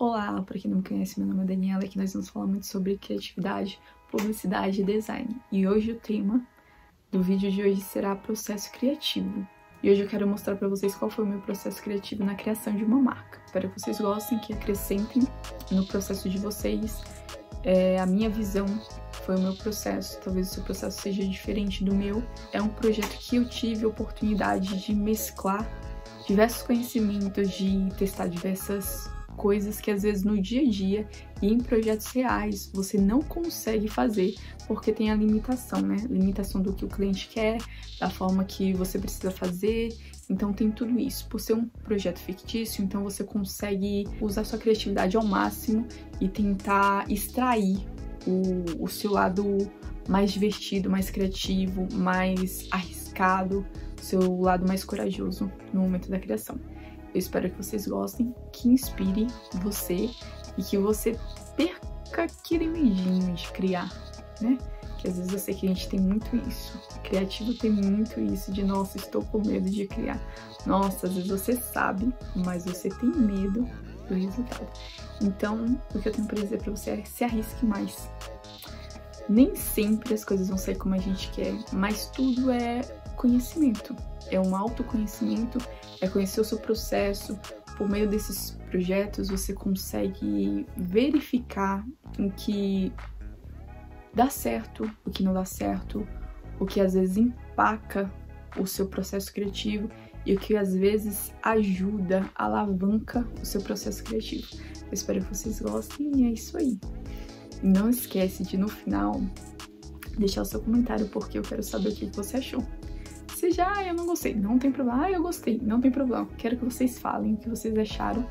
Olá, para quem não me conhece, meu nome é Daniela e aqui nós vamos falar muito sobre criatividade, publicidade e design. E hoje o tema do vídeo de hoje será processo criativo. E hoje eu quero mostrar para vocês qual foi o meu processo criativo na criação de uma marca. Espero que vocês gostem, que acrescentem no processo de vocês. A minha visão foi o meu processo, talvez o seu processo seja diferente do meu. É um projeto que eu tive a oportunidade de mesclar diversos conhecimentos, de testar diversas coisas que às vezes no dia a dia e em projetos reais você não consegue fazer porque tem a limitação, né? Limitação do que o cliente quer, da forma que você precisa fazer. Então tem tudo isso. Por ser um projeto fictício, então você consegue usar sua criatividade ao máximo e tentar extrair o seu lado mais divertido, mais criativo, mais arriscado, seu lado mais corajoso no momento da criação. Eu espero que vocês gostem, que inspire você e que você perca aquele medinho de criar, né? Que às vezes eu sei que a gente tem muito isso. Criativo tem muito isso de, nossa, estou com medo de criar. Nossa, às vezes você sabe, mas você tem medo do resultado. Então, o que eu tenho para dizer para você é: se arrisque mais. Nem sempre as coisas vão sair como a gente quer, mas tudo é conhecimento. É um autoconhecimento, é conhecer o seu processo. Por meio desses projetos você consegue verificar o que dá certo, o que não dá certo, o que às vezes empaca o seu processo criativo e o que às vezes ajuda, alavanca o seu processo criativo. Eu espero que vocês gostem e é isso aí. Não esquece de, no final, deixar o seu comentário, porque eu quero saber o que você achou. Se já, eu não gostei, não tem problema. Eu gostei, não tem problema. Quero que vocês falem o que vocês acharam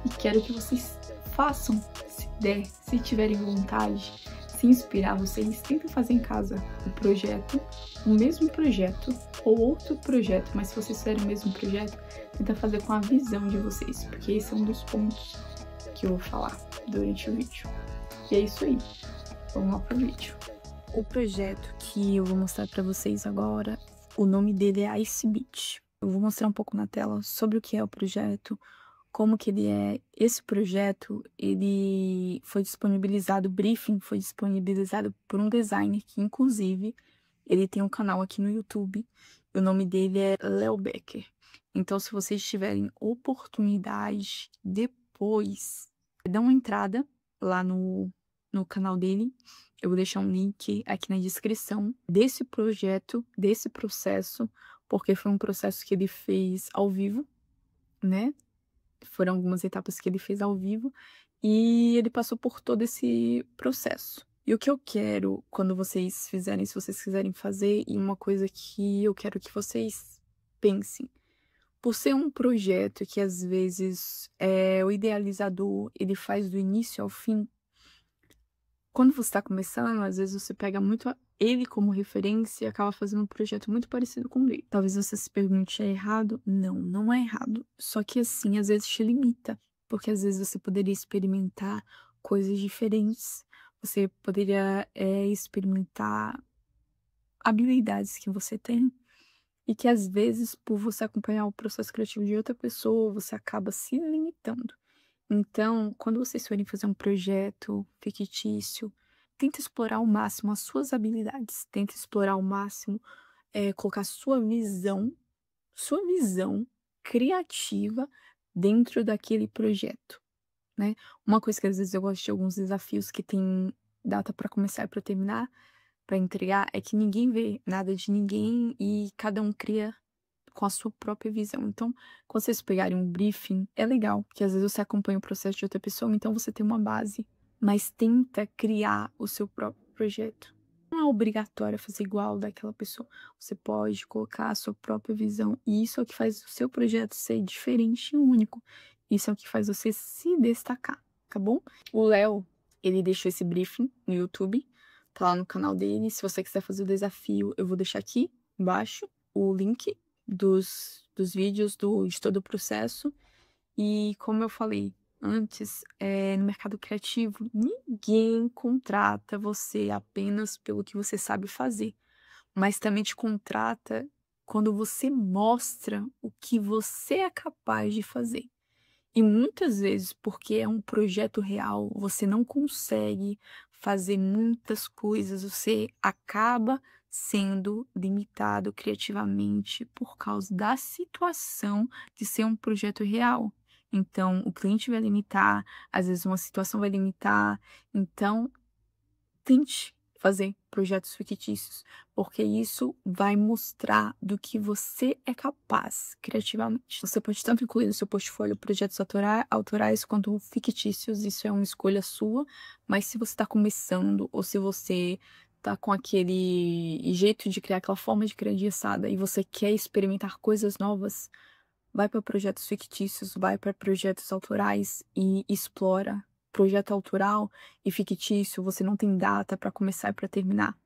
e quero que vocês façam, se der, se tiverem vontade, se inspirar. Vocês tentem fazer em casa o projeto, o mesmo projeto ou outro projeto, mas se vocês fizerem o mesmo projeto, tenta fazer com a visão de vocês, porque esse é um dos pontos que eu vou falar durante o vídeo. E é isso aí, vamos lá pro vídeo. O projeto que eu vou mostrar pra vocês agora, o nome dele é Ice Beach. Eu vou mostrar um pouco na tela sobre o que é o projeto, como que ele é. Esse projeto, ele foi disponibilizado, o briefing foi disponibilizado por um designer que, inclusive, ele tem um canal aqui no YouTube. O nome dele é Léo Becker. Então, se vocês tiverem oportunidade, depois, dá uma entrada lá no canal dele. Eu vou deixar um link aqui na descrição desse projeto, desse processo, porque foi um processo que ele fez ao vivo, né? Foram algumas etapas que ele fez ao vivo e ele passou por todo esse processo. E o que eu quero, quando vocês fizerem, se vocês quiserem fazer, e uma coisa que eu quero que vocês pensem, por ser um projeto que às vezes o idealizador, ele faz do início ao fim. Quando você está começando, às vezes você pega muito ele como referência e acaba fazendo um projeto muito parecido com o dele. Talvez você se pergunte, é errado? Não, não é errado. Só que assim, às vezes te limita. Porque às vezes você poderia experimentar coisas diferentes. Você poderia experimentar habilidades que você tem. E que às vezes, por você acompanhar o processo criativo de outra pessoa, você acaba se limitando. Então, quando vocês forem fazer um projeto fictício, tenta explorar ao máximo as suas habilidades, tenta explorar ao máximo, colocar sua visão criativa dentro daquele projeto, né? Uma coisa que às vezes eu gosto de alguns desafios que tem data para começar e para terminar, para entregar, é que ninguém vê nada de ninguém e cada um cria com a sua própria visão. Então, quando vocês pegarem um briefing, é legal, porque às vezes você acompanha o processo de outra pessoa, então você tem uma base, mas tenta criar o seu próprio projeto. Não é obrigatório fazer igual daquela pessoa. Você pode colocar a sua própria visão, e isso é o que faz o seu projeto ser diferente e único. Isso é o que faz você se destacar, tá bom? O Léo, ele deixou esse briefing no YouTube, tá lá no canal dele. Se você quiser fazer o desafio, eu vou deixar aqui embaixo o link dos vídeos de todo o processo. E como eu falei antes, no mercado criativo, ninguém contrata você apenas pelo que você sabe fazer, mas também te contrata quando você mostra o que você é capaz de fazer. E muitas vezes, porque é um projeto real, você não consegue fazer muitas coisas, você acaba sendo limitado criativamente por causa da situação de ser um projeto real. Então, o cliente vai limitar, às vezes uma situação vai limitar. Então, tente fazer projetos fictícios, porque isso vai mostrar do que você é capaz criativamente. Você pode tanto incluir no seu portfólio projetos autorais quanto fictícios, isso é uma escolha sua, mas se você está começando ou se você tá com aquele jeito de criar, aquela forma de criar engessada e você quer experimentar coisas novas, vai para projetos fictícios, vai para projetos autorais e explora. Projeto autoral e fictício, você não tem data para começar e para terminar.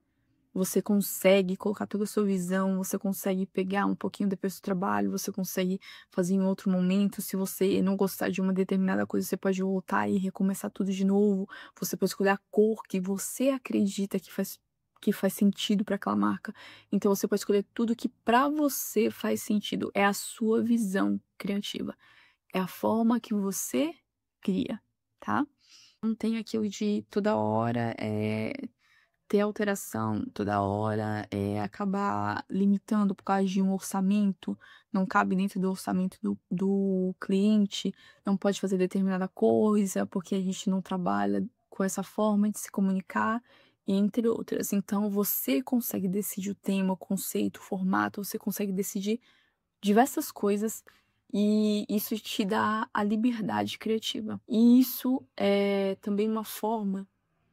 Você consegue colocar toda a sua visão, você consegue pegar um pouquinho depois do trabalho, você consegue fazer em outro momento. Se você não gostar de uma determinada coisa, você pode voltar e recomeçar tudo de novo. Você pode escolher a cor que você acredita que faz sentido para aquela marca. Então você pode escolher tudo que para você faz sentido. É a sua visão criativa. É a forma que você cria, tá? Não tem aquilo de toda hora ter alteração, toda hora acabar limitando por causa de um orçamento, não cabe dentro do orçamento do cliente, não pode fazer determinada coisa, porque a gente não trabalha com essa forma de se comunicar, entre outras. Então, você consegue decidir o tema, o conceito, o formato, você consegue decidir diversas coisas e isso te dá a liberdade criativa. E isso é também uma forma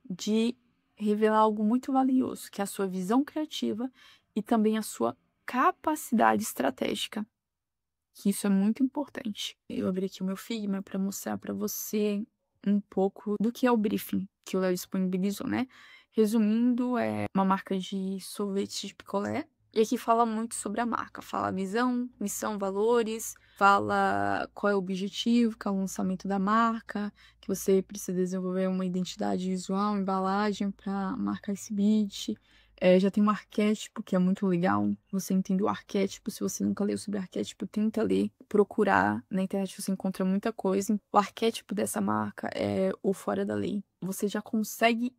de revelar algo muito valioso, que é a sua visão criativa e também a sua capacidade estratégica, que isso é muito importante. Eu abri aqui o meu Figma para mostrar para você um pouco do que é o briefing que o Léo disponibilizou, né? Resumindo, é uma marca de sorvete de picolé. E aqui fala muito sobre a marca. Fala visão, missão, valores, fala qual é o objetivo, qual é o lançamento da marca, que você precisa desenvolver uma identidade visual, embalagem para marcar esse beat. Já tem um arquétipo que é muito legal. Você entende o arquétipo. Se você nunca leu sobre arquétipo, tenta ler. Procurar. Na internet você encontra muita coisa. O arquétipo dessa marca é o fora da lei. Você já consegue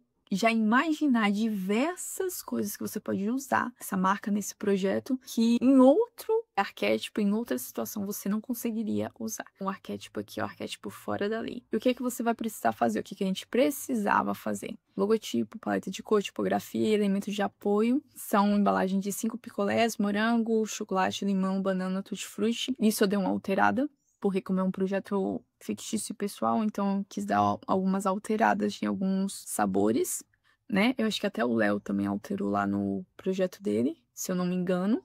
imaginar diversas coisas que você pode usar essa marca nesse projeto que em outro arquétipo, em outra situação, você não conseguiria usar. Um arquétipo aqui é o arquétipo fora da lei. E o que é que você vai precisar fazer? O que é que a gente precisava fazer? Logotipo, paleta de cor, tipografia, elementos de apoio. São embalagens de 5 picolés, morango, chocolate, limão, banana, tutti-frutti. Isso eu dei uma alterada, porque como é um projeto fictício e pessoal, então eu quis dar algumas alteradas em alguns sabores, né? Eu acho que até o Léo também alterou lá no projeto dele, se eu não me engano.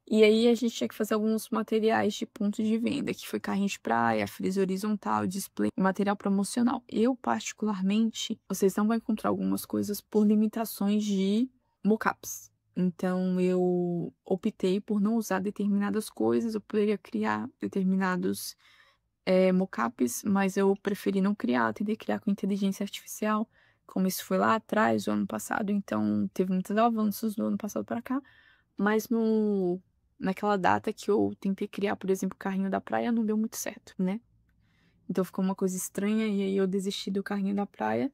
E aí a gente tinha que fazer alguns materiais de ponto de venda, que foi carrinho de praia, frisa horizontal, display e material promocional. Eu, particularmente, vocês não vão encontrar algumas coisas por limitações de mockups. Então, eu optei por não usar determinadas coisas, eu poderia criar determinados mockups, mas eu preferi não criar, tentei criar com inteligência artificial, como isso foi lá atrás, o ano passado, então teve muitos avanços do ano passado para cá, mas naquela data que eu tentei criar, por exemplo, o carrinho da praia, não deu muito certo, né? Então ficou uma coisa estranha e aí eu desisti do carrinho da praia.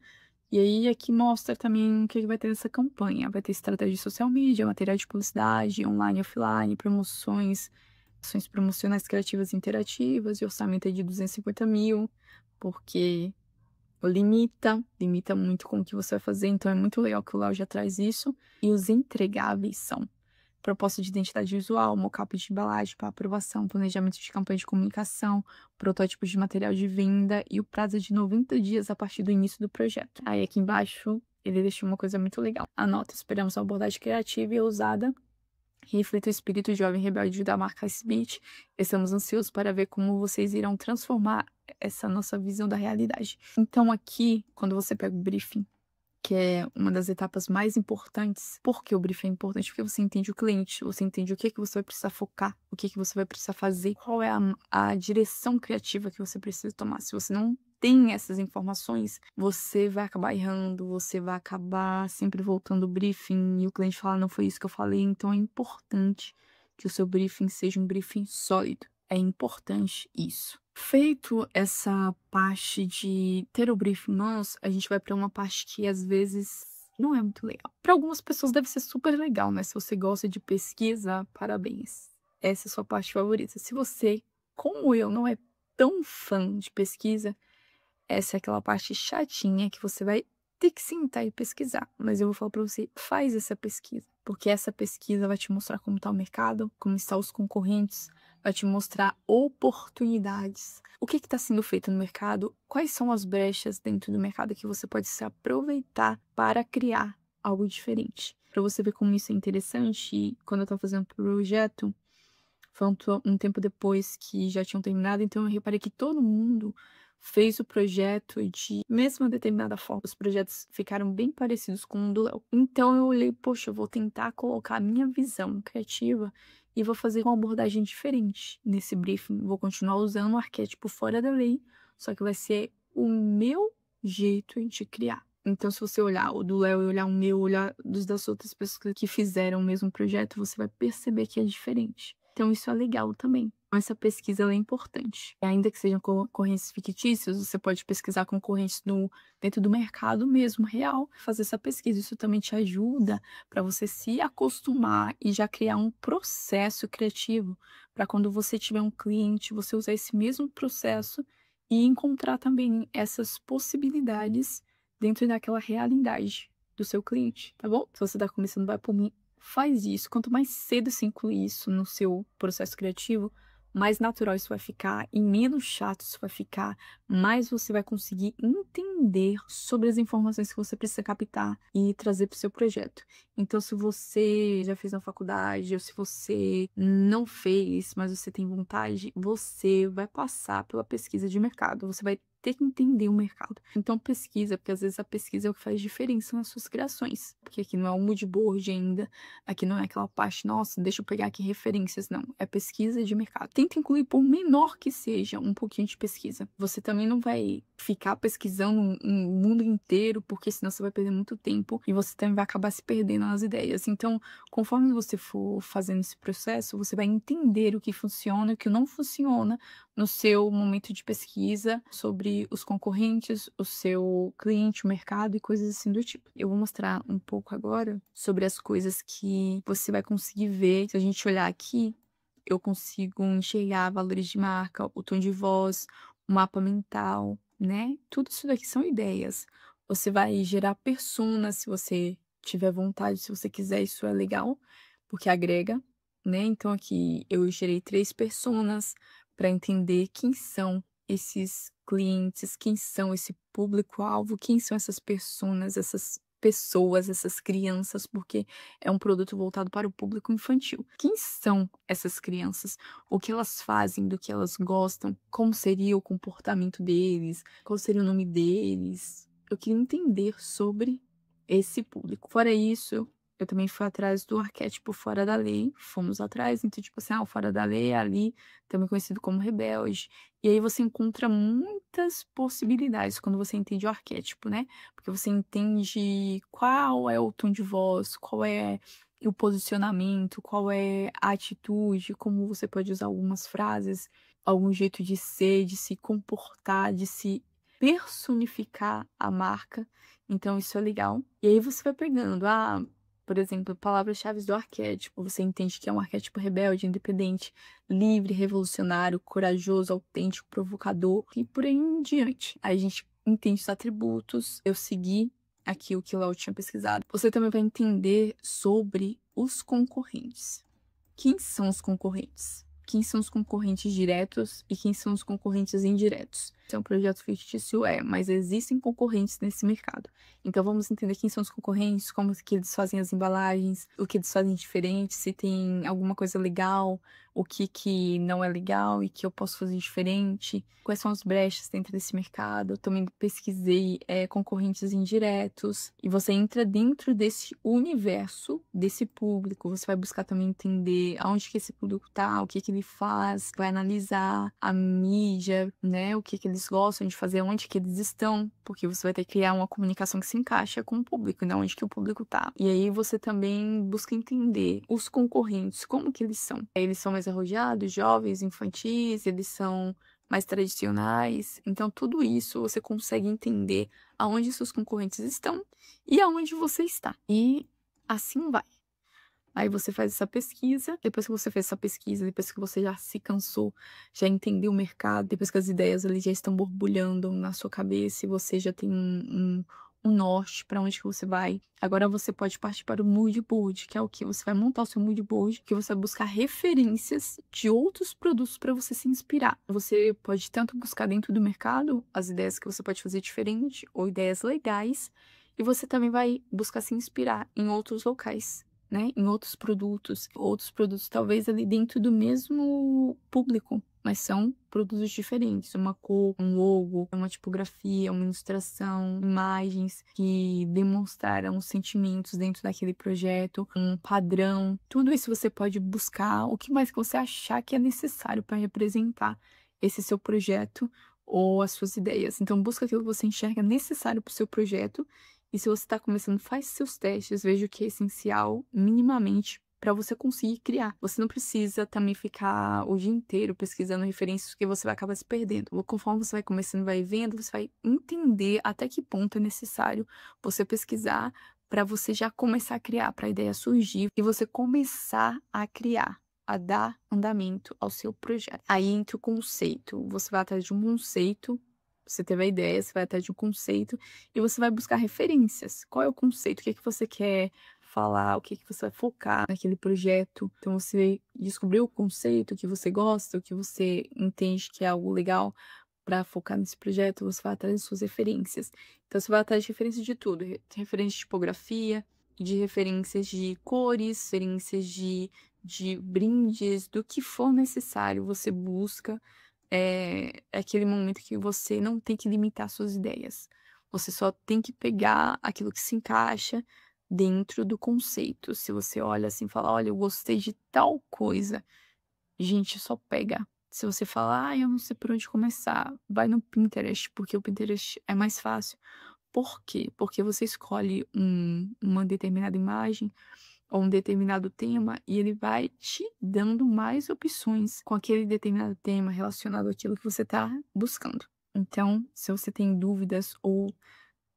E aí aqui mostra também o que vai ter nessa campanha. Vai ter estratégia de social media, material de publicidade, online e offline, promoções, ações promocionais criativas e interativas, e orçamento é de 250 mil, porque limita muito com o que você vai fazer, então é muito legal que o Léo já traz isso. E os entregáveis são proposta de identidade visual, mockup de embalagem para aprovação, planejamento de campanha de comunicação, protótipos de material de venda e o prazo é de 90 dias a partir do início do projeto. Aí aqui embaixo ele deixou uma coisa muito legal. Anota, esperamos uma abordagem criativa e ousada que reflita o espírito jovem rebelde da marca Icebeat. Estamos ansiosos para ver como vocês irão transformar essa nossa visão da realidade. Então aqui, quando você pega o briefing, que é uma das etapas mais importantes. Por que o briefing é importante? Porque você entende o cliente, você entende o que que você vai precisar focar, o que que você vai precisar fazer, qual é a direção criativa que você precisa tomar. Se você não tem essas informações, você vai acabar errando, você vai acabar sempre voltando o briefing e o cliente fala, não foi isso que eu falei. Então é importante que o seu briefing seja um briefing sólido. É importante isso. Feito essa parte de ter o briefing em mãos, a gente vai para uma parte que às vezes não é muito legal. Para algumas pessoas deve ser super legal, né? Se você gosta de pesquisa, parabéns. Essa é a sua parte favorita. Se você, como eu, não é tão fã de pesquisa, essa é aquela parte chatinha que você vai ter que sentar e pesquisar. Mas eu vou falar para você, faz essa pesquisa. Porque essa pesquisa vai te mostrar como está o mercado, como estão os concorrentes, vai te mostrar oportunidades. O que está sendo feito no mercado? Quais são as brechas dentro do mercado que você pode se aproveitar para criar algo diferente? Para você ver como isso é interessante, e quando eu estava fazendo o projeto, foi um tempo depois que já tinham terminado, então eu reparei que todo mundo fez o projeto de mesma determinada forma. Os projetos ficaram bem parecidos com o do Léo. Então eu olhei, poxa, eu vou tentar colocar a minha visão criativa e vou fazer uma abordagem diferente nesse briefing. Vou continuar usando o arquétipo fora da lei, só que vai ser o meu jeito de criar. Então, se você olhar o do Léo e olhar o meu, olhar dos das outras pessoas que fizeram o mesmo projeto, você vai perceber que é diferente. Então, isso é legal também. Essa pesquisa ela é importante. E ainda que sejam concorrentes fictícios, você pode pesquisar concorrentes dentro do mercado mesmo, real, fazer essa pesquisa. Isso também te ajuda para você se acostumar e já criar um processo criativo para quando você tiver um cliente, você usar esse mesmo processo e encontrar também essas possibilidades dentro daquela realidade do seu cliente, tá bom? Se você está começando, vai por mim. Faz isso. Quanto mais cedo você incluir isso no seu processo criativo, mais natural isso vai ficar e menos chato isso vai ficar, mais você vai conseguir entender sobre as informações que você precisa captar e trazer para o seu projeto. Então, se você já fez na faculdade ou se você não fez, mas você tem vontade, você vai passar pela pesquisa de mercado, você vai ter que entender o mercado. Então pesquisa, porque às vezes a pesquisa é o que faz diferença nas suas criações. Porque aqui não é um mood board ainda, aqui não é aquela parte, nossa, deixa eu pegar aqui referências, não. É pesquisa de mercado. Tenta incluir, por menor que seja, um pouquinho de pesquisa. Você também não vai ficar pesquisando o mundo inteiro, porque senão você vai perder muito tempo e você também vai acabar se perdendo nas ideias. Então, conforme você for fazendo esse processo, você vai entender o que funciona e o que não funciona no seu momento de pesquisa sobre os concorrentes, o seu cliente, o mercado e coisas assim do tipo. Eu vou mostrar um pouco agora sobre as coisas que você vai conseguir ver. Se a gente olhar aqui, eu consigo enxergar valores de marca, o tom de voz, o mapa mental, né? Tudo isso daqui são ideias. Você vai gerar personas se você tiver vontade, se você quiser, isso é legal, porque agrega, né? Então aqui eu gerei 3 personas para entender quem são esses clientes, quem são esse público-alvo, quem são essas personas, essas pessoas, essas crianças, porque é um produto voltado para o público infantil. Quem são essas crianças? O que elas fazem, do que elas gostam? Como seria o comportamento deles? Qual seria o nome deles? Eu queria entender sobre esse público. Fora isso, eu também fui atrás do arquétipo fora da lei. Fomos atrás, então, tipo assim, o fora da lei é ali, também conhecido como rebelde. E aí você encontra muitas possibilidades quando você entende o arquétipo, né? Porque você entende qual é o tom de voz, qual é o posicionamento, qual é a atitude, como você pode usar algumas frases, algum jeito de ser, de se comportar, de se personificar a marca. Então, isso é legal. E aí você vai pegando, por exemplo, palavras-chave do arquétipo. Você entende que é um arquétipo rebelde, independente, livre, revolucionário, corajoso, autêntico, provocador e por aí em diante. Aí a gente entende os atributos. Eu segui aqui o que o Léo tinha pesquisado. Você também vai entender sobre os concorrentes. Quem são os concorrentes? Quem são os concorrentes diretos e quem são os concorrentes indiretos? É um projeto fictício, mas existem concorrentes nesse mercado. Então vamos entender quem são os concorrentes, como que eles fazem as embalagens, o que eles fazem diferente, se tem alguma coisa legal, o que não é legal e que eu posso fazer diferente, quais são as brechas dentro desse mercado. Eu também pesquisei concorrentes indiretos e você entra dentro desse universo, desse público. Você vai buscar também entender aonde que esse público tá, o que ele faz, vai analisar a mídia, né, o que eles gostam de fazer, onde que eles estão, porque você vai ter que criar uma comunicação que se encaixa com o público, né, onde que o público tá. E aí você também busca entender os concorrentes, como que eles são. Eles são mais arrojados, jovens, infantis, eles são mais tradicionais. Então, tudo isso você consegue entender aonde seus concorrentes estão e aonde você está. E assim vai. Aí você faz essa pesquisa, depois que você fez essa pesquisa, depois que você já se cansou, já entendeu o mercado, depois que as ideias ali já estão borbulhando na sua cabeça e você já tem um norte para onde que você vai. Agora você pode partir para o mood board, que é o que você vai montar o seu mood board, que você vai buscar referências de outros produtos para você se inspirar. Você pode tanto buscar dentro do mercado as ideias que você pode fazer diferente ou ideias legais, e você também vai buscar se inspirar em outros locais, né, em outros produtos talvez ali dentro do mesmo público, mas são produtos diferentes, uma cor, um logo, uma tipografia, uma ilustração, imagens que demonstraram os sentimentos dentro daquele projeto, um padrão, tudo isso você pode buscar o que mais que você achar que é necessário para representar esse seu projeto ou as suas ideias. Então busca aquilo que você enxerga necessário para o seu projeto. E se você está começando, faz seus testes, veja o que é essencial, minimamente, para você conseguir criar. Você não precisa também ficar o dia inteiro pesquisando referências, porque você vai acabar se perdendo. Conforme você vai começando, vai vendo, você vai entender até que ponto é necessário você pesquisar para você já começar a criar, para a ideia surgir e você começar a criar, a dar andamento ao seu projeto. Aí entra o conceito. Você vai atrás de um conceito. Você teve a ideia, você vai atrás de um conceito e você vai buscar referências. Qual é o conceito? O que é que você quer falar? O que é que você vai focar naquele projeto? Então, você descobriu o conceito que você gosta, o que você entende que é algo legal para focar nesse projeto, você vai atrás de suas referências. Então, você vai atrás de referências de tudo. Referências de tipografia, de referências de cores, referências de brindes, do que for necessário, você busca. É aquele momento que você não tem que limitar suas ideias. Você só tem que pegar aquilo que se encaixa dentro do conceito. Se você olha assim e fala, olha, eu gostei de tal coisa, gente, só pega. Se você falar, eu não sei por onde começar, vai no Pinterest, porque o Pinterest é mais fácil. Por quê? Porque você escolhe uma determinada imagem ou um determinado tema e ele vai te dando mais opções com aquele determinado tema relacionado àquilo que você está buscando. Então, se você tem dúvidas ou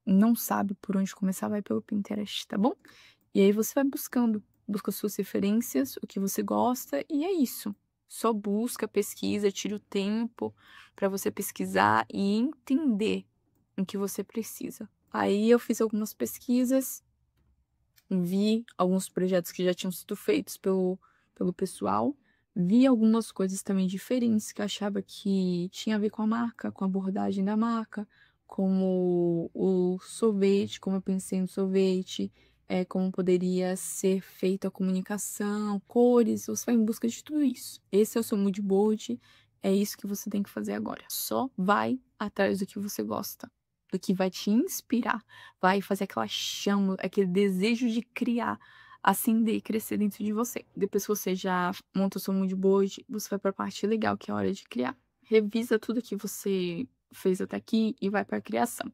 não sabe por onde começar, vai pelo Pinterest, tá bom? E aí você vai busca suas referências, o que você gosta, e é isso. Só busca, pesquisa, tira o tempo para você pesquisar e entender o que você precisa. Aí eu fiz algumas pesquisas, vi alguns projetos que já tinham sido feitos pelo pessoal, vi algumas coisas também diferentes que eu achava que tinha a ver com a marca, com a abordagem da marca, como o sorvete, como eu pensei no sorvete, como poderia ser feita a comunicação, cores, você vai em busca de tudo isso. Esse é o seu mood board, é isso que você tem que fazer agora. Só vai atrás do que você gosta, do que vai te inspirar, vai fazer aquela chama, aquele desejo de criar, acender e crescer dentro de você. Depois que você já monta o seu mood board, você vai para a parte legal, que é a hora de criar. Revisa tudo que você fez até aqui e vai para a criação.